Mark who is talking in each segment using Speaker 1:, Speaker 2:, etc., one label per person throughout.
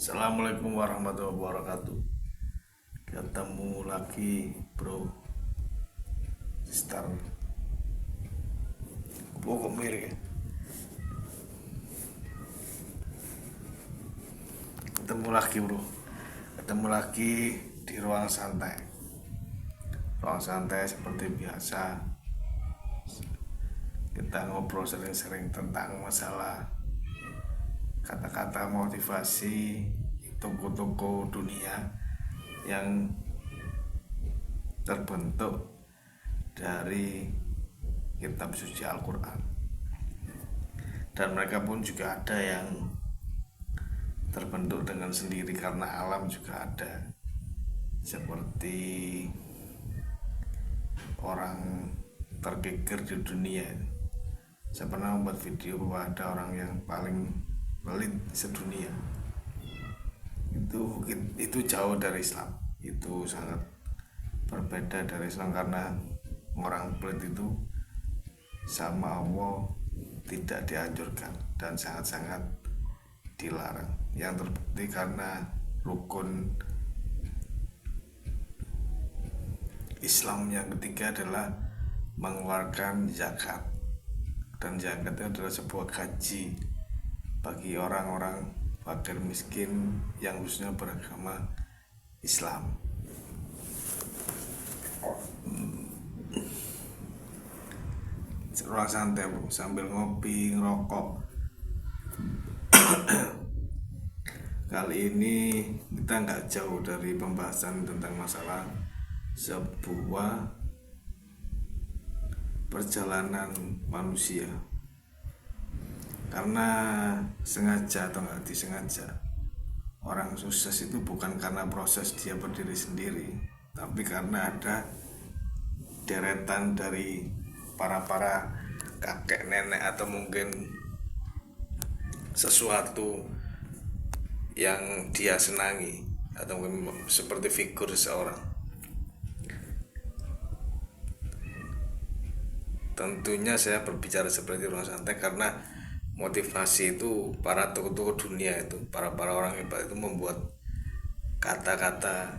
Speaker 1: Assalamualaikum warahmatullahi wabarakatuh. Ketemu lagi bro, sister. Pokok milik ya. Ketemu lagi bro. Ketemu lagi di ruang santai. Ruang santai seperti biasa. Kita ngobrol sering-sering tentang masalah kata-kata motivasi toko-toko dunia yang terbentuk dari kitab suci Al-Quran. Dan mereka pun juga ada yang terbentuk dengan sendiri karena alam juga ada, seperti orang terpikir di dunia. Saya pernah membuat video bahwa ada orang yang paling pelit sedunia. Itu jauh dari Islam. Itu sangat berbeda dari Islam karena orang pelit itu sama Allah tidak dianjurkan dan sangat-sangat dilarang. Yang terbukti karena rukun Islam yang ketiga adalah mengeluarkan zakat, dan zakat itu adalah sebuah gaji bagi orang-orang fakir miskin yang khususnya beragama Islam. Ruang santai bro, sambil ngopi ngerokok. Kali ini kita nggak jauh dari pembahasan tentang masalah sebuah perjalanan manusia. Karena sengaja atau nggak disengaja, orang sukses itu bukan karena proses dia berdiri sendiri, tapi karena ada deretan dari para kakek nenek atau mungkin sesuatu yang dia senangi atau mungkin seperti figur seseorang. Tentunya saya berbicara seperti ruang santai karena motivasi itu para tokoh-tokoh dunia itu, para orang hebat itu membuat kata-kata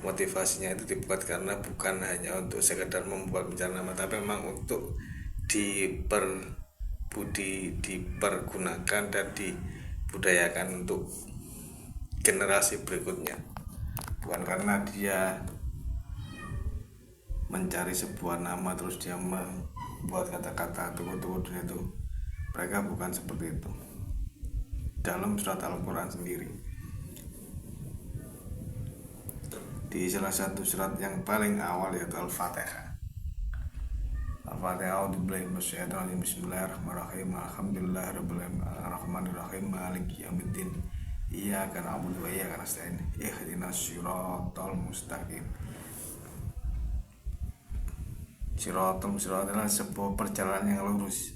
Speaker 1: motivasinya itu dibuat karena bukan hanya untuk sekedar membuat bencana nama, tapi memang untuk dipergunakan dan dibudayakan untuk generasi berikutnya, bukan karena dia mencari sebuah nama terus dia membuat kata-kata tokoh-tokoh dunia itu. Mereka bukan seperti itu dalam surat Al-Quran sendiri. Di salah satu surat yang paling awal yaitu Al-Fatihah. Al-Fatihah, bismillahirrahmanirrahim, alhamdulillahirrahmanirrahim, maliki yaumiddin, iyyaka na'budu wa iyyaka nasta'in, ihdinas siratal mustaqim. Siratal adalah sebuah perjalanan yang lurus.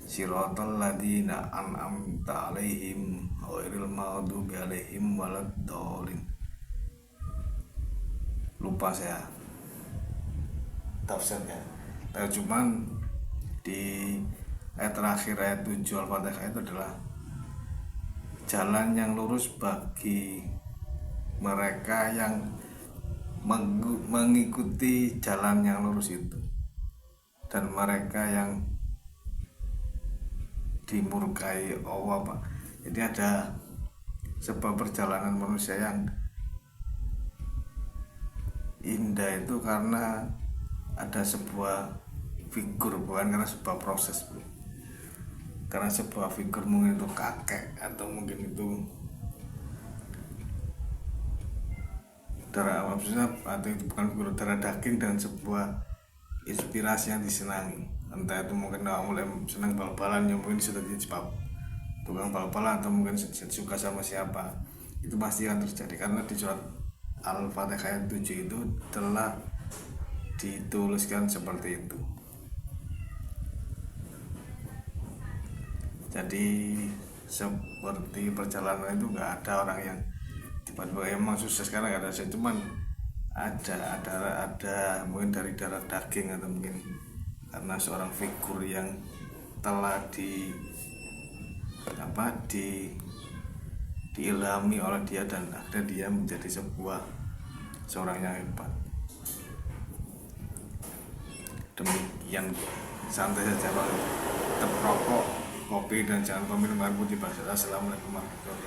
Speaker 1: Siratal ladzina an'amta 'alaihim ghairil maghdubi 'alaihim waladdallin. Lupa saya tafsirnya. Cuman di ayat terakhir, ayat 7 Al-Fatihah itu adalah jalan yang lurus bagi mereka yang mengikuti jalan yang lurus itu, dan mereka yang dimurkai Allah, Pak. Jadi ada sebuah perjalanan manusia yang indah itu karena ada sebuah figur, bukan karena sebuah proses, Bu. Karena sebuah figur, mungkin itu kakek atau mungkin itu darah, maksudnya atau itu bukan figur darah daging, dan sebuah inspirasi yang disenangi. Entah itu mungkin mulai senang bal-balan, yang mungkin sudah jadi tukang bal-balan, atau mungkin suka sama siapa, itu pasti akan terjadi karena di surat Al-Fatihah ayat 7 itu telah dituliskan seperti itu. Jadi seperti perjalanan itu nggak ada orang yang tiba-tiba emang sukses karena nggak ada saya, cuman ada mungkin dari darah daging, atau mungkin karena seorang figur yang telah diilhami oleh dia dan akhirnya dia menjadi seorang yang hebat. Demikian, santai saja Pak. Tetap rokok, kopi dan jangan lupa minum air putih Pak. Assalamualaikum warahmatullahi wabarakatuh.